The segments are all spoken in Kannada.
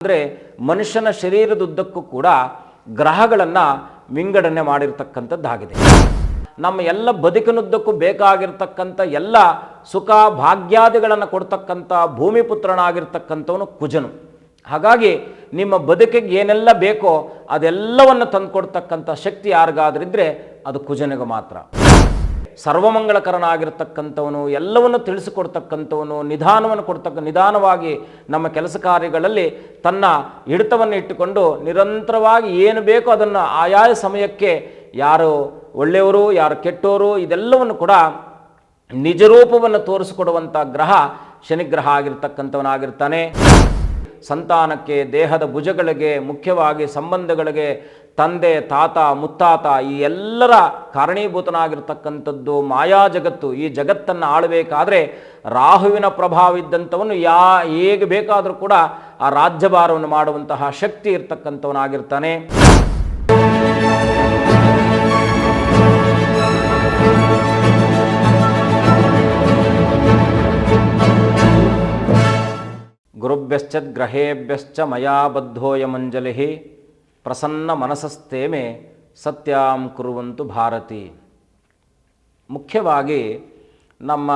ಅಂದರೆ ಮನುಷ್ಯನ ಶರೀರದುದ್ದಕ್ಕೂ ಕೂಡ ಗ್ರಹಗಳನ್ನು ವಿಂಗಡಣೆ ಮಾಡಿರ್ತಕ್ಕಂಥದ್ದಾಗಿದೆ. ನಮ್ಮ ಎಲ್ಲ ಬದುಕಿನುದ್ದಕ್ಕೂ ಬೇಕಾಗಿರ್ತಕ್ಕಂಥ ಎಲ್ಲ ಸುಖ ಭಾಗ್ಯಾದಿಗಳನ್ನು ಕೊಡ್ತಕ್ಕಂಥ ಭೂಮಿಪುತ್ರನಾಗಿರ್ತಕ್ಕಂಥವನು ಕುಜನು. ಹಾಗಾಗಿ ನಿಮ್ಮ ಬದುಕಿಗೆ ಏನೆಲ್ಲ ಬೇಕೋ ಅದೆಲ್ಲವನ್ನು ತಂದುಕೊಡ್ತಕ್ಕಂಥ ಶಕ್ತಿ ಯಾರಿಗಾದ್ರಿದ್ರೆ ಅದು ಕುಜನಿಗೆ ಮಾತ್ರ. ಸರ್ವಮಂಗಳಕರನಾಗಿರ್ತಕ್ಕಂಥವನು, ಎಲ್ಲವನ್ನು ತಿಳಿಸಿಕೊಡ್ತಕ್ಕಂಥವನು, ನಿಧಾನವಾಗಿ ನಮ್ಮ ಕೆಲಸ ಕಾರ್ಯಗಳಲ್ಲಿ ತನ್ನ ಹಿಡಿತವನ್ನು ಇಟ್ಟುಕೊಂಡು ನಿರಂತರವಾಗಿ ಏನು ಬೇಕೋ ಅದನ್ನು ಆಯಾಯ ಸಮಯಕ್ಕೆ ಯಾರು ಒಳ್ಳೆಯವರು ಯಾರು ಕೆಟ್ಟವರು ಇದೆಲ್ಲವನ್ನು ಕೂಡ ನಿಜರೂಪವನ್ನು ತೋರಿಸಿಕೊಡುವಂಥ ಗ್ರಹ ಶನಿಗ್ರಹ ಆಗಿರ್ತಕ್ಕಂಥವನಾಗಿರ್ತಾನೆ. ಸಂತಾನಕ್ಕೆ, ದೇಹದ ಭುಜಗಳಿಗೆ, ಮುಖ್ಯವಾಗಿ ಸಂಬಂಧಗಳಿಗೆ, ತಂದೆ ತಾತ ಮುತ್ತಾತ ಈ ಎಲ್ಲರ ಕಾರಣೀಭೂತನಾಗಿರ್ತಕ್ಕಂಥದ್ದು ಮಾಯಾ ಜಗತ್ತು. ಈ ಜಗತ್ತನ್ನು ಆಳಬೇಕಾದ್ರೆ ರಾಹುವಿನ ಪ್ರಭಾವ ಇದ್ದಂಥವನು ಹೇಗೆ ಬೇಕಾದರೂ ಕೂಡ ಆ ರಾಜ್ಯಭಾರವನ್ನು ಮಾಡುವಂತಹ ಶಕ್ತಿ ಇರ್ತಕ್ಕಂಥವನಾಗಿರ್ತಾನೆ. ಗುರುಭ್ಯಶ್ಚ ಗ್ರಹೇಭ್ಯಶ್ಚ ಮಯಾ ಬದ್ಧೋಯಮಂಜಲಿ ಪ್ರಸನ್ನ ಮನಸಸ್ತೇಮೆ ಸತ್ಯಾಂ ಕುರುವಂತು ಭಾರತಿ. ಮುಖ್ಯವಾಗಿ ನಮ್ಮ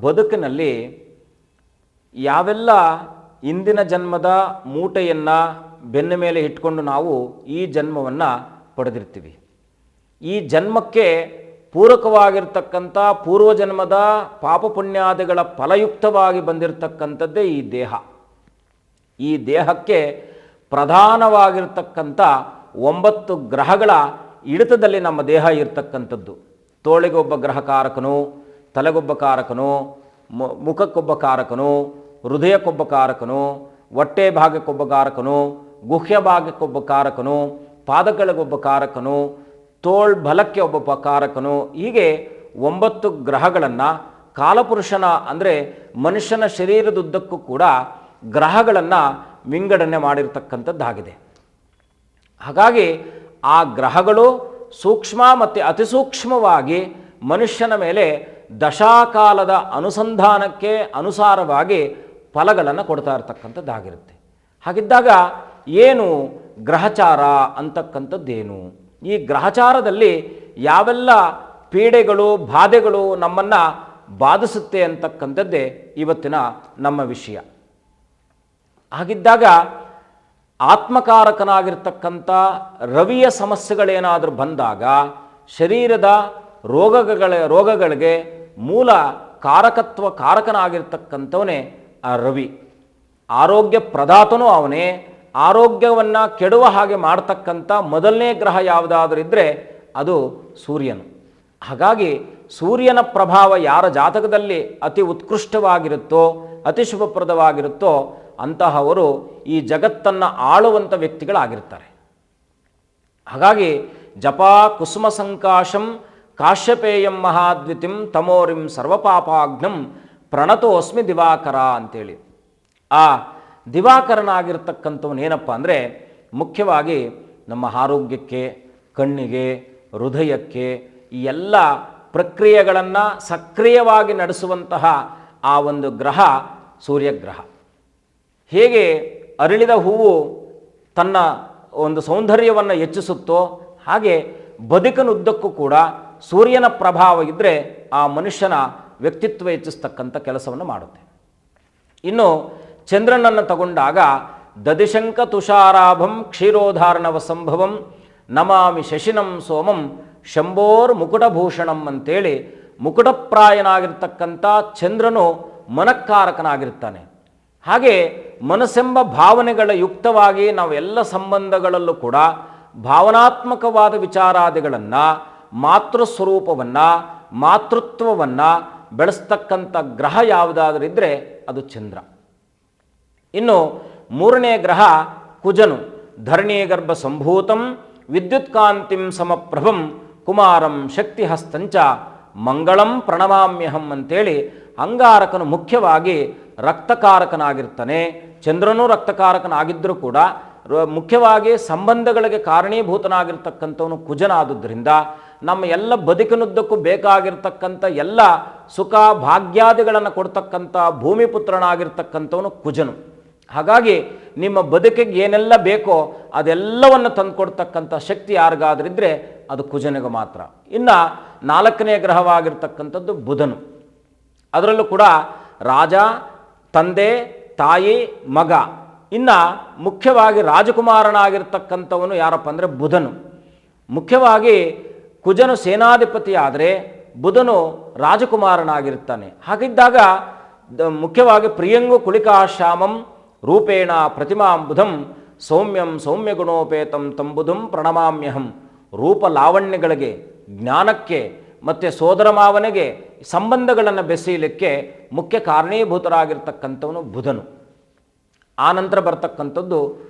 ಬದುಕಿನಲ್ಲಿ ಯಾವೆಲ್ಲ ಇಂದಿನ ಜನ್ಮದ ಮೂಟೆಯನ್ನು ಬೆನ್ನ ಮೇಲೆ ಇಟ್ಕೊಂಡು ನಾವು ಈ ಜನ್ಮವನ್ನು ಪಡೆದಿರ್ತೀವಿ, ಈ ಜನ್ಮಕ್ಕೆ ಪೂರಕವಾಗಿರ್ತಕ್ಕಂಥ ಪೂರ್ವಜನ್ಮದ ಪಾಪ ಪುಣ್ಯಾದಿಗಳ ಫಲಯುಕ್ತವಾಗಿ ಬಂದಿರತಕ್ಕಂಥದ್ದೇ ಈ ದೇಹ. ಈ ದೇಹಕ್ಕೆ ಪ್ರಧಾನವಾಗಿರ್ತಕ್ಕಂಥ 9 ಗ್ರಹಗಳ ಹಿಡಿತದಲ್ಲಿ ನಮ್ಮ ದೇಹ ಇರ್ತಕ್ಕಂಥದ್ದು. ತೋಳಿಗೊಬ್ಬ ಗ್ರಹಕಾರಕನು, ತಲೆಗೊಬ್ಬ ಕಾರಕನು, ಮುಖಕ್ಕೊಬ್ಬ ಕಾರಕನು, ಹೃದಯಕ್ಕೊಬ್ಬ ಕಾರಕನು, ಹೊಟ್ಟೆ ಭಾಗಕ್ಕೊಬ್ಬ ಕಾರಕನು, ಗುಹ್ಯ ಭಾಗಕ್ಕೊಬ್ಬ ಕಾರಕನು, ಪಾದಗಳಿಗೊಬ್ಬ ಕಾರಕನು, ತೋಳ್ ಬಲಕ್ಕೆ ಒಬ್ಬ ಕಾರಕನು. ಹೀಗೆ 9 ಗ್ರಹಗಳನ್ನು ಕಾಲಪುರುಷನ ಅಂದರೆ ಮನುಷ್ಯನ ಶರೀರದುದ್ದಕ್ಕೂ ಕೂಡ ಗ್ರಹಗಳನ್ನು ವಿಂಗಡಣೆ ಮಾಡಿರ್ತಕ್ಕಂಥದ್ದಾಗಿದೆ. ಹಾಗಾಗಿ ಆ ಗ್ರಹಗಳು ಸೂಕ್ಷ್ಮ ಮತ್ತು ಅತಿಸೂಕ್ಷ್ಮವಾಗಿ ಮನುಷ್ಯನ ಮೇಲೆ ದಶಾಕಾಲದ ಅನುಸಂಧಾನಕ್ಕೆ ಅನುಸಾರವಾಗಿ ಫಲಗಳನ್ನು ಕೊಡ್ತಾ ಇರ್ತಕ್ಕಂಥದ್ದಾಗಿರುತ್ತೆ. ಹಾಗಿದ್ದಾಗ ಏನು ಗ್ರಹಚಾರ ಅಂತಕ್ಕಂಥದ್ದೇನು? ಈ ಗ್ರಹಚಾರದಲ್ಲಿ ಯಾವೆಲ್ಲ ಪೀಡೆಗಳು ಬಾಧೆಗಳು ನಮ್ಮನ್ನು ಬಾಧಿಸುತ್ತೆ ಅಂತಕ್ಕಂಥದ್ದೇ ಇವತ್ತಿನ ನಮ್ಮ ವಿಷಯ. ಹಾಗಿದ್ದಾಗ ಆತ್ಮಕಾರಕನಾಗಿರ್ತಕ್ಕಂಥ ರವಿಯ ಸಮಸ್ಯೆಗಳೇನಾದರೂ ಬಂದಾಗ ಶರೀರದ ರೋಗಗಳಿಗೆ ಮೂಲ ಕಾರಕನಾಗಿರ್ತಕ್ಕಂಥವನೇ ಆ ರವಿ. ಆರೋಗ್ಯ ಪ್ರದಾತನೂ ಅವನೇ. ಆರೋಗ್ಯವನ್ನು ಕೆಡುವ ಹಾಗೆ ಮಾಡ್ತಕ್ಕಂಥ ಮೊದಲನೇ ಗ್ರಹ ಯಾವುದಾದ್ರೂ ಇದ್ದರೆ ಅದು ಸೂರ್ಯನು. ಹಾಗಾಗಿ ಸೂರ್ಯನ ಪ್ರಭಾವ ಯಾರ ಜಾತಕದಲ್ಲಿ ಅತಿ ಉತ್ಕೃಷ್ಟವಾಗಿರುತ್ತೋ, ಅತಿ ಶುಭಪ್ರದವಾಗಿರುತ್ತೋ ಅಂತಹವರು ಈ ಜಗತ್ತನ್ನು ಆಳುವಂಥ ವ್ಯಕ್ತಿಗಳಾಗಿರ್ತಾರೆ. ಹಾಗಾಗಿ ಜಪಾ ಕುಸುಮ ಸಂಕಾಶಂ ಕಾಶ್ಯಪೇಯಂ ಮಹಾದ್ವಿತಿಂ ತಮೋರಿಂ ಸರ್ವಪಾಪಾಗ್ನಂ ಪ್ರಣತೋಸ್ಮಿ ದಿವಾಕರ ಅಂತೇಳಿ. ಆ ದಿವಾಕರನಾಗಿರ್ತಕ್ಕಂಥವನೇನಪ್ಪ ಅಂದರೆ ಮುಖ್ಯವಾಗಿ ನಮ್ಮ ಆರೋಗ್ಯಕ್ಕೆ, ಕಣ್ಣಿಗೆ, ಹೃದಯಕ್ಕೆ ಈ ಎಲ್ಲ ಪ್ರಕ್ರಿಯೆಗಳನ್ನು ಸಕ್ರಿಯವಾಗಿ ನಡೆಸುವಂತಹ ಆ ಒಂದು ಗ್ರಹ ಸೂರ್ಯಗ್ರಹ. ಹೇಗೆ ಅರಳಿದ ಹೂವು ತನ್ನ ಒಂದು ಸೌಂದರ್ಯವನ್ನು ಹೆಚ್ಚಿಸುತ್ತೋ ಹಾಗೆ ಬದುಕಿನುದ್ದಕ್ಕೂ ಕೂಡ ಸೂರ್ಯನ ಪ್ರಭಾವ ಇದ್ದರೆ ಆ ಮನುಷ್ಯನ ವ್ಯಕ್ತಿತ್ವ ಹೆಚ್ಚಿಸ್ತಕ್ಕಂಥ ಕೆಲಸವನ್ನು ಮಾಡುತ್ತೆ. ಇನ್ನು ಚಂದ್ರನನ್ನು ತಗೊಂಡಾಗ ದದಿಶಂಕ ತುಷಾರಾಭಂ ಕ್ಷೀರೋಧಾರಣವ ಸಂಭವಂ ನಮಾಮಿ ಶಶಿನಂ ಸೋಮಂ ಶಂಭೋರ್ ಮುಕುಟಭೂಷಣಂ ಅಂತೇಳಿ ಮುಕುಟಪ್ರಾಯನಾಗಿರ್ತಕ್ಕಂಥ ಚಂದ್ರನು ಮನಃಕಾರಕನಾಗಿರ್ತಾನೆ. ಹಾಗೆ ಮನಸ್ಸೆಂಬ ಭಾವನೆಗಳ ಯುಕ್ತವಾಗಿ ನಾವು ಎಲ್ಲ ಸಂಬಂಧಗಳಲ್ಲೂ ಕೂಡ ಭಾವನಾತ್ಮಕವಾದ ವಿಚಾರಾದಿಗಳನ್ನು, ಮಾತೃಸ್ವರೂಪವನ್ನು, ಮಾತೃತ್ವವನ್ನು ಬೆಳೆಸ್ತಕ್ಕಂಥ ಗ್ರಹ ಯಾವುದಾದ್ರೂ ಇದ್ದರೆ ಅದು ಚಂದ್ರ. ಇನ್ನು 3ನೇ ಗ್ರಹ ಕುಜನು. ಧರಣಿ ಗರ್ಭ ಸಂಭೂತಂ ವಿದ್ಯುತ್ಕಾಂತಿಂ ಸಮಪ್ರಭಂ ಕುಮಾರಂ ಶಕ್ತಿಹಸ್ತಂಚ ಮಂಗಳಂ ಪ್ರಣಮಾಮ್ಯಹಂ ಅಂತೇಳಿ ಅಂಗಾರಕನು ಮುಖ್ಯವಾಗಿ ರಕ್ತಕಾರಕನಾಗಿರ್ತಾನೆ. ಚಂದ್ರನೂ ರಕ್ತಕಾರಕನಾಗಿದ್ದರೂ ಕೂಡ ಮುಖ್ಯವಾಗಿ ಸಂಬಂಧಗಳಿಗೆ ಕಾರಣೀಭೂತನಾಗಿರ್ತಕ್ಕಂಥವನು ಕುಜನಾದುದರಿಂದ ನಮ್ಮ ಎಲ್ಲ ಬದುಕಿನುದ್ದಕ್ಕೂ ಬೇಕಾಗಿರ್ತಕ್ಕಂಥ ಎಲ್ಲ ಸುಖ ಭಾಗ್ಯಾದಿಗಳನ್ನು ಕೊಡ್ತಕ್ಕಂಥ ಭೂಮಿಪುತ್ರನಾಗಿರ್ತಕ್ಕಂಥವನು ಕುಜನು. ಹಾಗಾಗಿ ನಿಮ್ಮ ಬದುಕಿಗೆ ಏನೆಲ್ಲ ಬೇಕೋ ಅದೆಲ್ಲವನ್ನು ತಂದುಕೊಡ್ತಕ್ಕಂಥ ಶಕ್ತಿ ಯಾರಿಗಾದ್ರಿದ್ರೆ ಅದು ಕುಜನಿಗೆ ಮಾತ್ರ. ಇನ್ನು 4ನೇ ಗ್ರಹವಾಗಿರ್ತಕ್ಕಂಥದ್ದು ಬುಧನು. ಅದರಲ್ಲೂ ಕೂಡ ರಾಜ, ತಂದೆ, ತಾಯಿ, ಮಗ, ಇನ್ನು ಮುಖ್ಯವಾಗಿ ರಾಜಕುಮಾರನಾಗಿರ್ತಕ್ಕಂಥವನು ಯಾರಪ್ಪ ಅಂದರೆ ಬುಧನು. ಮುಖ್ಯವಾಗಿ ಕುಜನು ಸೇನಾಧಿಪತಿ ಆದರೆ ಬುಧನು ರಾಜಕುಮಾರನಾಗಿರ್ತಾನೆ. ಹಾಗಿದ್ದಾಗ ಮುಖ್ಯವಾಗಿ ಪ್ರಿಯಂಗು ಕುಳಿಕಾಶ್ಯಾಮಂ ರೂಪೇಣ ಪ್ರತಿಮಾಂ ಬುಧಂ ಸೌಮ್ಯಂ ಸೌಮ್ಯಗುಣೋಪೇತಂ ತಂಬುಧಂ ಪ್ರಣಮಾಮ್ಯಹಂ. ರೂಪ ಲಾವಣ್ಯಗಳಿಗೆ, ಜ್ಞಾನಕ್ಕೆ ಮತ್ತು ಸೋದರ ಮಾವನಿಗೆ ಸಂಬಂಧಗಳನ್ನು ಬೆಸೆಯಲಿಕ್ಕೆ ಮುಖ್ಯ ಕಾರಣೀಭೂತರಾಗಿರ್ತಕ್ಕಂಥವನು ಬುಧನು. ಆನಂತರ ಬರ್ತಕ್ಕಂಥದ್ದು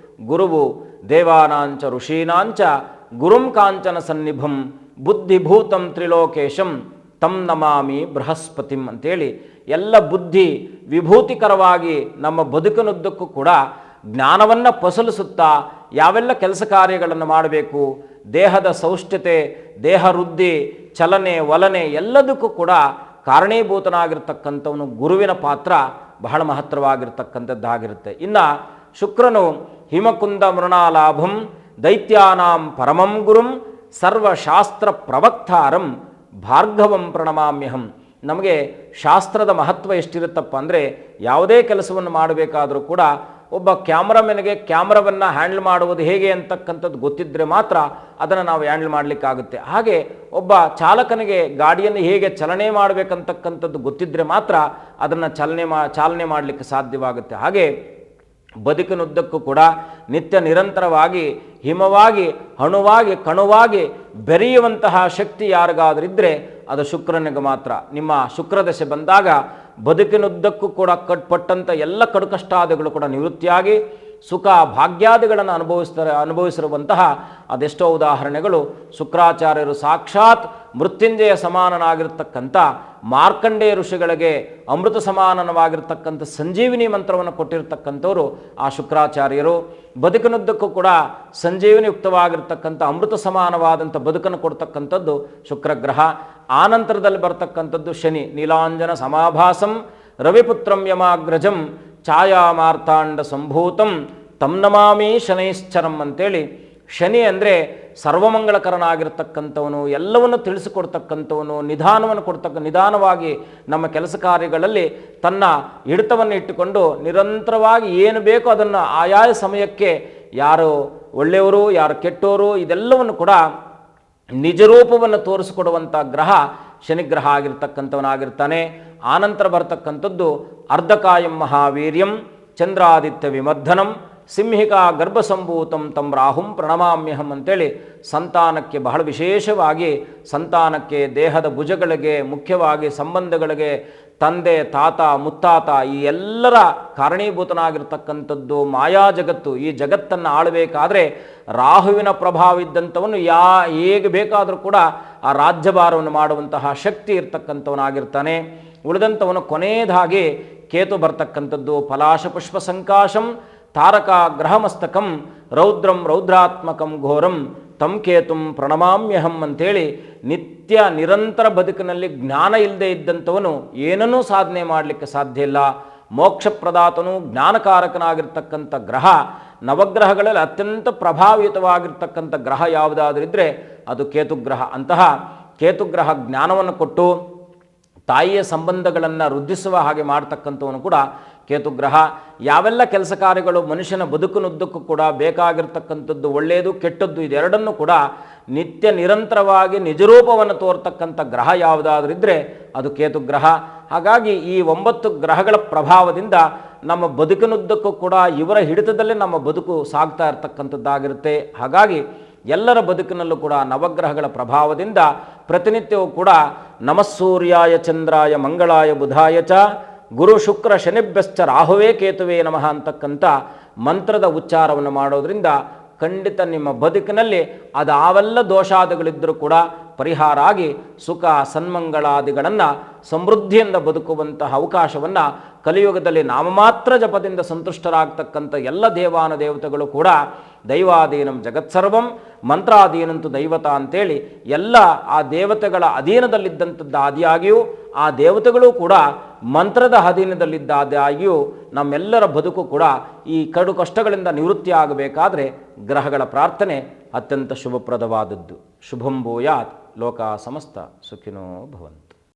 ಗುರುವು ದೇವಾನಾಂಚ ಋಷೀನಾಂಚ ಗುರುಂ ಕಾಂಚನ ಸನ್ನಿಭಂ ಬುದ್ಧಿಭೂತಂ ತ್ರಿಲೋಕೇಶಂ ತಂ ನಮಾಮಿ ಬೃಹಸ್ಪತಿಂ ಅಂತೇಳಿ ಎಲ್ಲ ಬುದ್ಧಿ ವಿಭೂತಿಕರವಾಗಿ ನಮ್ಮ ಬದುಕಿನುದ್ದಕ್ಕೂ ಕೂಡ ಜ್ಞಾನವನ್ನು ಫಸಲಿಸುತ್ತಾ ಯಾವೆಲ್ಲ ಕೆಲಸ ಕಾರ್ಯಗಳನ್ನು ಮಾಡಬೇಕು, ದೇಹದ ಸೌಷ್ಠತೆ, ದೇಹ ವೃದ್ಧಿ, ಚಲನೆ ವಲನೆ ಎಲ್ಲದಕ್ಕೂ ಕೂಡ ಕಾರಣೀಭೂತನಾಗಿರ್ತಕ್ಕಂಥವನು ಗುರುವಿನ ಪಾತ್ರ ಬಹಳ ಮಹತ್ತರವಾಗಿರ್ತಕ್ಕಂಥದ್ದಾಗಿರುತ್ತೆ. ಇನ್ನು ಶುಕ್ರನು ಹಿಮಕುಂದ ಮೃಣಾಲಾಭಂ ದೈತ್ಯಾನಾಂ ಪರಮಂ ಗುರುಂ ಸರ್ವಶಾಸ್ತ್ರ ಪ್ರವಕ್ತಾರಂ ಭಾರ್ಗವಂ ಪ್ರಣಮಾಮ್ಯಹಂ. ನಮಗೆ ಶಾಸ್ತ್ರದ ಮಹತ್ವ ಎಷ್ಟಿರುತ್ತಪ್ಪ ಅಂದರೆ ಯಾವುದೇ ಕೆಲಸವನ್ನು ಮಾಡಬೇಕಾದರೂ ಕೂಡ ಒಬ್ಬ ಕ್ಯಾಮ್ರಾಮನ್ಗೆ ಕ್ಯಾಮ್ರಾವನ್ನು ಹ್ಯಾಂಡಲ್ ಮಾಡುವುದು ಹೇಗೆ ಅಂತಕ್ಕಂಥದ್ದು ಗೊತ್ತಿದ್ದರೆ ಮಾತ್ರ ಅದನ್ನು ನಾವು ಹ್ಯಾಂಡಲ್ ಮಾಡಲಿಕ್ಕಾಗುತ್ತೆ. ಹಾಗೆ ಒಬ್ಬ ಚಾಲಕನಿಗೆ ಗಾಡಿಯನ್ನು ಹೇಗೆ ಚಲನೆ ಮಾಡಬೇಕಂತಕ್ಕಂಥದ್ದು ಗೊತ್ತಿದ್ದರೆ ಮಾತ್ರ ಅದನ್ನು ಚಾಲನೆ ಮಾಡಲಿಕ್ಕೆ ಸಾಧ್ಯವಾಗುತ್ತೆ. ಹಾಗೆ ಬದುಕಿನುದ್ದಕ್ಕೂ ಕೂಡ ನಿತ್ಯ ನಿರಂತರವಾಗಿ ಹಿಮವಾಗಿ ಅಣುವಾಗಿ ಕಣುವಾಗಿ ಬೆರೆಯುವಂತಹ ಶಕ್ತಿ ಯಾರಿಗಾದ್ರಿದ್ದರೆ ಅದು ಶುಕ್ರನಿಗೆ ಮಾತ್ರ. ನಿಮ್ಮ ಶುಕ್ರದಶೆ ಬಂದಾಗ ಬದುಕಿನುದ್ದಕ್ಕೂ ಕೂಡ ಕಟ್ಪಟ್ಟಂಥ ಎಲ್ಲ ಕಡುಕಷ್ಟಾದಿಗಳು ಕೂಡ ನಿವೃತ್ತಿಯಾಗಿ ಸುಖ ಭಾಗ್ಯಾದಿಗಳನ್ನು ಅನುಭವಿಸಿರುವಂತಹ ಅದೆಷ್ಟೋ ಉದಾಹರಣೆಗಳು ಶುಕ್ರಾಚಾರ್ಯರು ಸಾಕ್ಷಾತ್ ಮೃತ್ಯುಂಜಯ ಸಮಾನನಾಗಿರ್ತಕ್ಕಂಥ ಮಾರ್ಕಂಡೇಯ ಋಷಿಗಳಿಗೆ ಅಮೃತ ಸಮಾನವಾಗಿರ್ತಕ್ಕಂಥ ಸಂಜೀವಿನಿ ಮಂತ್ರವನ್ನು ಕೊಟ್ಟಿರ್ತಕ್ಕಂಥವರು ಆ ಶುಕ್ರಾಚಾರ್ಯರು. ಬದುಕಿನುದ್ದಕ್ಕೂ ಕೂಡ ಸಂಜೀವಿನಿಯುಕ್ತವಾಗಿರ್ತಕ್ಕಂಥ ಅಮೃತ ಸಮಾನವಾದಂಥ ಬದುಕನ್ನು ಕೊಡ್ತಕ್ಕಂಥದ್ದು ಶುಕ್ರಗ್ರಹ. ಆನಂತರದಲ್ಲಿ ಬರ್ತಕ್ಕಂಥದ್ದು ಶನಿ. ನೀಲಾಂಜನ ಸಮಾಭಾಸಂ ರವಿಪುತ್ರಂ ಯಮಾಗ್ರಜಂ ಛಾಯಾ ಮಾರ್ತಾಂಡ ಸಂಭೂತಂ ತಂ ನಮಾಮಿ ಶನೈಶ್ಚರಂ ಅಂತೇಳಿ ಶನಿ ಅಂದರೆ ಸರ್ವಮಂಗಳಕರನಾಗಿರ್ತಕ್ಕಂಥವನು, ಎಲ್ಲವನ್ನು ತಿಳಿಸಿಕೊಡ್ತಕ್ಕಂಥವನು, ನಿಧಾನವಾಗಿ ನಮ್ಮ ಕೆಲಸ ಕಾರ್ಯಗಳಲ್ಲಿ ತನ್ನ ಹಿಡಿತವನ್ನು ಇಟ್ಟುಕೊಂಡು ನಿರಂತರವಾಗಿ ಏನು ಬೇಕೋ ಅದನ್ನು ಆಯಾಯ ಸಮಯಕ್ಕೆ ಯಾರು ಒಳ್ಳೆಯವರು ಯಾರು ಕೆಟ್ಟವರು ಇದೆಲ್ಲವನ್ನು ಕೂಡ ನಿಜರೂಪವನ್ನು ತೋರಿಸಿಕೊಡುವಂಥ ಗ್ರಹ ಶನಿಗ್ರಹ ಆಗಿರ್ತಕ್ಕಂಥವನಾಗಿರ್ತಾನೆ. ಆನಂತರ ಬರ್ತಕ್ಕಂಥದ್ದು ಅರ್ಧಕಾಯಂ ಮಹಾವೀರ್ಯಂ ಚಂದ್ರಾದಿತ್ಯ ವಿಮರ್ಧನಂ ಸಿಂಹಿಕಾ ಗರ್ಭಸಂಭೂತಂ ತಂ ರಾಹುಂ ಪ್ರಣಮಾಮ್ಯಹಂ ಅಂತೇಳಿ ಸಂತಾನಕ್ಕೆ ಬಹಳ ವಿಶೇಷವಾಗಿ ಸಂತಾನಕ್ಕೆ ದೇಹದ ಭುಜಗಳಿಗೆ ಮುಖ್ಯವಾಗಿ ಸಂಬಂಧಗಳಿಗೆ ತಂದೆ ತಾತ ಮುತ್ತಾತ ಈ ಎಲ್ಲರ ಕಾರಣೀಭೂತನಾಗಿರ್ತಕ್ಕಂಥದ್ದು ಮಾಯಾ ಜಗತ್ತು. ಈ ಜಗತ್ತನ್ನು ಆಳಬೇಕಾದ್ರೆ ರಾಹುವಿನ ಪ್ರಭಾವ ಇದ್ದಂಥವನು ಹೇಗೆ ಬೇಕಾದರೂ ಕೂಡ ಆ ರಾಜ್ಯಭಾರವನ್ನು ಮಾಡುವಂತಹ ಶಕ್ತಿ ಇರ್ತಕ್ಕಂಥವನಾಗಿರ್ತಾನೆ. ಉಳಿದಂಥವನು ಕೊನೆಯದಾಗಿ ಕೇತು ಬರ್ತಕ್ಕಂಥದ್ದು ಫಲಾಶ ಪುಷ್ಪ ಸಂಕಾಶಂ ತಾರಕ ಗ್ರಹಮಸ್ತಕಂ ರೌದ್ರಂ ರೌದ್ರಾತ್ಮಕಂ ಘೋರಂ ತಂ ಕೇತುಂ ಪ್ರಣಮಾಮ್ಯಹಂ ಅಂಥೇಳಿ ನಿತ್ಯ ನಿರಂತರ ಬದುಕಿನಲ್ಲಿ ಜ್ಞಾನ ಇಲ್ಲದೆ ಇದ್ದಂಥವನು ಏನನ್ನೂ ಸಾಧನೆ ಮಾಡಲಿಕ್ಕೆ ಸಾಧ್ಯ ಇಲ್ಲ. ಮೋಕ್ಷಪ್ರದಾತನು ಜ್ಞಾನಕಾರಕನಾಗಿರ್ತಕ್ಕಂಥ ಗ್ರಹ ನವಗ್ರಹಗಳಲ್ಲಿ ಅತ್ಯಂತ ಪ್ರಭಾವಿತವಾಗಿರ್ತಕ್ಕಂಥ ಗ್ರಹ ಯಾವುದಾದ್ರಿದ್ರೆ ಅದು ಕೇತುಗ್ರಹ. ಅಂತಹ ಕೇತುಗ್ರಹ ಜ್ಞಾನವನ್ನು ಕೊಟ್ಟು ತಾಯಿಯ ಸಂಬಂಧಗಳನ್ನು ವೃದ್ಧಿಸುವ ಹಾಗೆ ಮಾಡ್ತಕ್ಕಂಥವನು ಕೂಡ ಕೇತುಗ್ರಹ. ಯಾವೆಲ್ಲ ಕೆಲಸ ಕಾರ್ಯಗಳು ಮನುಷ್ಯನ ಬದುಕಿನುದ್ದಕ್ಕೂ ಕೂಡ ಬೇಕಾಗಿರ್ತಕ್ಕಂಥದ್ದು ಒಳ್ಳೆಯದು ಕೆಟ್ಟದ್ದು ಇದೆರಡನ್ನೂ ಕೂಡ ನಿತ್ಯ ನಿರಂತರವಾಗಿ ನಿಜರೂಪವನ್ನು ತೋರ್ತಕ್ಕಂಥ ಗ್ರಹ ಯಾವುದಾದ್ರಿದ್ರೆ ಅದು ಕೇತುಗ್ರಹ. ಹಾಗಾಗಿ ಈ 9 ಗ್ರಹಗಳ ಪ್ರಭಾವದಿಂದ ನಮ್ಮ ಬದುಕಿನುದ್ದಕ್ಕೂ ಕೂಡ ಇವರ ಹಿಡಿತದಲ್ಲೇ ನಮ್ಮ ಬದುಕು ಸಾಗ್ತಾ ಇರತಕ್ಕಂಥದ್ದಾಗಿರುತ್ತೆ. ಹಾಗಾಗಿ ಎಲ್ಲರ ಬದುಕಿನಲ್ಲೂ ಕೂಡ ನವಗ್ರಹಗಳ ಪ್ರಭಾವದಿಂದ ಪ್ರತಿನಿತ್ಯವೂ ಕೂಡ ನಮಸ್ಸೂರ್ಯಾಯ ಚಂದ್ರಾಯ ಮಂಗಳಾಯ ಬುಧಾಯ ಚ ಗುರು ಶುಕ್ರ ಶನಿಭ್ಯಶ್ಚ ರಾಹುವೇ ಕೇತುವೇ ನಮಃ ಅಂತಕ್ಕಂಥ ಮಂತ್ರದ ಉಚ್ಚಾರವನ್ನು ಮಾಡೋದ್ರಿಂದ ಖಂಡಿತ ನಿಮ್ಮ ಬದುಕಿನಲ್ಲಿ ಅದಾವೆಲ್ಲ ದೋಷಾದಿಗಳಿದ್ದರೂ ಕೂಡ ಪರಿಹಾರ ಆಗಿ ಸುಖ ಸನ್ಮಂಗಳಾದಿಗಳನ್ನು ಸಮೃದ್ಧಿಯಿಂದ ಬದುಕುವಂತಹ ಅವಕಾಶವನ್ನು ಕಲಿಯುಗದಲ್ಲಿ ನಾಮಮಾತ್ರ ಜಪದಿಂದ ಸಂತುಷ್ಟರಾಗ್ತಕ್ಕಂಥ ಎಲ್ಲ ದೇವಾನುದೇವತೆಗಳು ಕೂಡ ದೈವಾಧೀನಂ ಜಗತ್ಸರ್ವಂ ಮಂತ್ರಾಧೀನಂತು ದೈವತ ಅಂತೇಳಿ ಎಲ್ಲ ಆ ದೇವತೆಗಳ ಅಧೀನದಲ್ಲಿದ್ದಂಥದ್ದು ಆದಿಯಾಗಿಯೂ ಆ ದೇವತೆಗಳು ಕೂಡ ಮಂತ್ರದ ಅಧೀನದಲ್ಲಿದ್ದಾದಾಗಿಯೂ ನಮ್ಮೆಲ್ಲರ ಬದುಕು ಕೂಡ ಈ ಕಡು ಕಷ್ಟಗಳಿಂದ ನಿವೃತ್ತಿ ಆಗಬೇಕಾದರೆ ಗ್ರಹಗಳ ಪ್ರಾರ್ಥನೆ ಅತ್ಯಂತ ಶುಭಪ್ರದವಾದದ್ದು. ಶುಭಂ ಭೂಯಾತ್. ಲೋಕ ಸಮಸ್ತ ಸುಖಿನೋ ಭವಂತು.